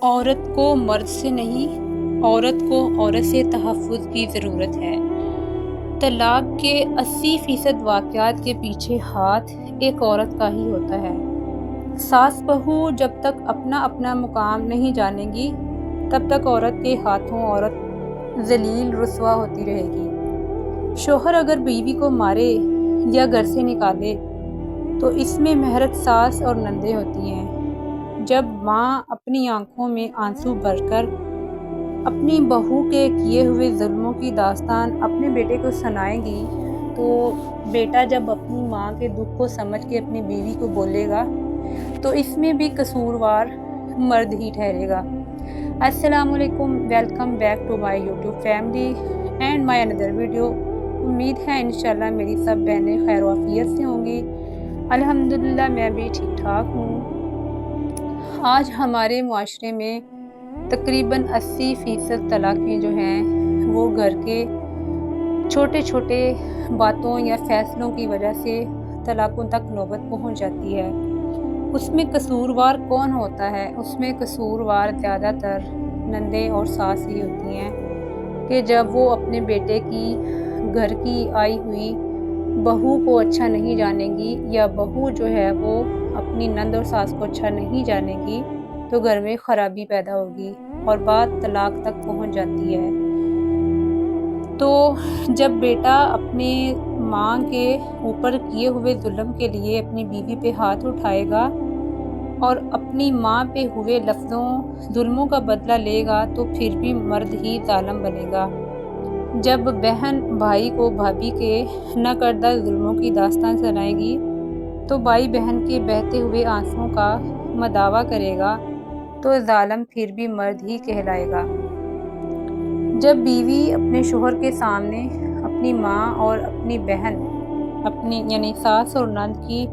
عورت کو مرد سے نہیں، عورت کو عورت سے تحفظ کی ضرورت ہے۔ طلاق کے 80% واقعات کے پیچھے ہاتھ ایک عورت کا ہی ہوتا ہے۔ ساس بہو جب تک اپنا اپنا مقام نہیں جانیں گی، تب تک عورت کے ہاتھوں عورت ذلیل رسوا ہوتی رہے گی۔ شوہر اگر بیوی کو مارے یا گھر سے نکالے تو اس میں محرت ساس اور نندیں ہوتی ہیں۔ جب ماں اپنی آنکھوں میں آنسو بھر کر اپنی بہو کے کیے ہوئے ظلموں کی داستان اپنے بیٹے کو سنائے گی، تو بیٹا جب اپنی ماں کے دکھ کو سمجھ کے اپنی بیوی کو بولے گا تو اس میں بھی قصوروار مرد ہی ٹھہرے گا۔ السلام علیکم، welcome back to my YouTube family and my اندر ویڈیو۔ امید ہے انشاءاللہ میری سب بہنیں خیر و عافیت سے ہوں گی۔ الحمدللہ میں بھی ٹھیک ٹھاک ہوں۔ آج ہمارے معاشرے میں تقریباً 80% طلاقیں جو ہیں وہ گھر کے چھوٹے چھوٹے باتوں یا فیصلوں کی وجہ سے طلاقوں تک نوبت پہنچ جاتی ہے۔ اس میں قصوروار کون ہوتا ہے؟ اس میں قصوروار زیادہ تر نندیں اور ساس ہی ہوتی ہیں کہ جب وہ اپنے بیٹے کی گھر کی آئی ہوئی بہو کو اچھا نہیں جانے گی، یا بہو جو ہے وہ اپنی نند اور ساس کو اچھا نہیں جانے گی، تو گھر میں خرابی پیدا ہوگی اور بات طلاق تک پہنچ جاتی ہے۔ تو جب بیٹا اپنے ماں کے اوپر کیے ہوئے ظلم کے لیے اپنی بیوی پہ ہاتھ اٹھائے گا اور اپنی ماں پہ ہوئے لفظوں ظلموں کا بدلہ لے گا، تو پھر بھی مرد ہی ظالم بنے گا۔ جب بہن بھائی کو بھابھی کے نہ کردہ ظلموں کی داستان سنائے گی، تو بھائی بہن کے بہتے ہوئے آنسوؤں کا مداوع کرے گا، تو ظالم پھر بھی مرد ہی کہلائے گا۔ جب بیوی اپنے شوہر کے سامنے اپنی ماں اور اپنی بہن یعنی ساس اور نند کی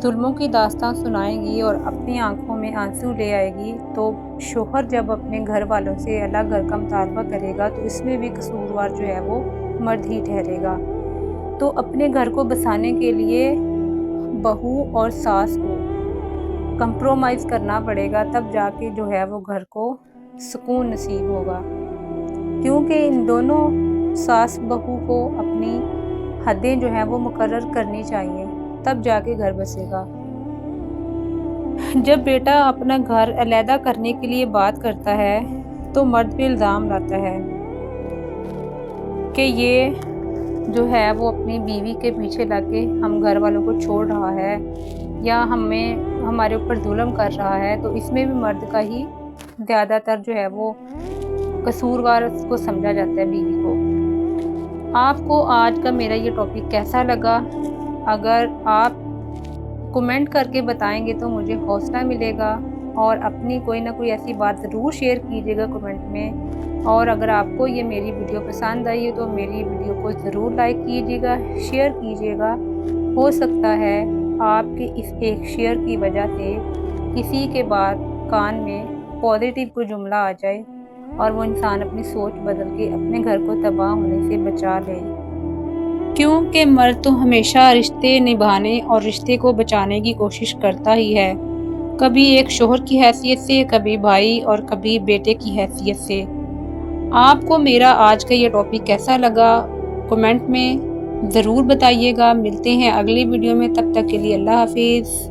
ظلموں کی داستان سنائے گی اور اپنی آنکھوں میں آنسو لے آئے گی، تو شوہر جب اپنے گھر والوں سے الگ گھر کا مطالبہ کرے گا تو اس میں بھی قصوروار جو ہے وہ مرد ہی ٹھہرے گا۔ تو اپنے گھر کو بسانے کے لیے بہو اور ساس کو کمپرومائز کرنا پڑے گا، تب جا کے جو ہے وہ گھر کو سکون نصیب ہوگا، کیونکہ ان دونوں ساس بہو کو اپنی حدیں جو ہیں وہ مقرر کرنی چاہیے، تب جا کے گھر بسے گا۔ جب بیٹا اپنا گھر علیحدہ کرنے کے لیے بات کرتا ہے تو مرد پہ الزام لاتا ہے کہ یہ جو ہے وہ اپنی بیوی کے پیچھے لگ کے ہم گھر والوں کو چھوڑ رہا ہے یا ہمارے اوپر ظلم کر رہا ہے، تو اس میں بھی مرد کا ہی زیادہ تر جو ہے وہ قصوروار کو سمجھا جاتا ہے بیوی کو۔ آپ کو آج کا میرا یہ ٹاپک کیسا لگا؟ اگر آپ کمنٹ کر کے بتائیں گے تو مجھے حوصلہ ملے گا، اور اپنی کوئی نہ کوئی ایسی بات ضرور شیئر کیجیے گا کمنٹ میں۔ اور اگر آپ کو یہ میری ویڈیو پسند آئی ہے تو میری ویڈیو کو ضرور لائک کیجیے گا، شیئر کیجیے گا۔ ہو سکتا ہے آپ کے اس ایک شیئر کی وجہ سے کسی کے بعد کان میں پازیٹیو کوئی جملہ آ جائے اور وہ انسان اپنی سوچ بدل کے اپنے گھر کو تباہ ہونے سے بچا لے، کیونکہ مرد تو ہمیشہ رشتے نبھانے اور رشتے کو بچانے کی کوشش کرتا ہی ہے، کبھی ایک شوہر کی حیثیت سے، کبھی بھائی اور کبھی بیٹے کی حیثیت سے۔ آپ کو میرا آج کا یہ ٹاپک کیسا لگا کمنٹ میں ضرور بتائیے گا۔ ملتے ہیں اگلی ویڈیو میں، تب تک کے لیے اللہ حافظ۔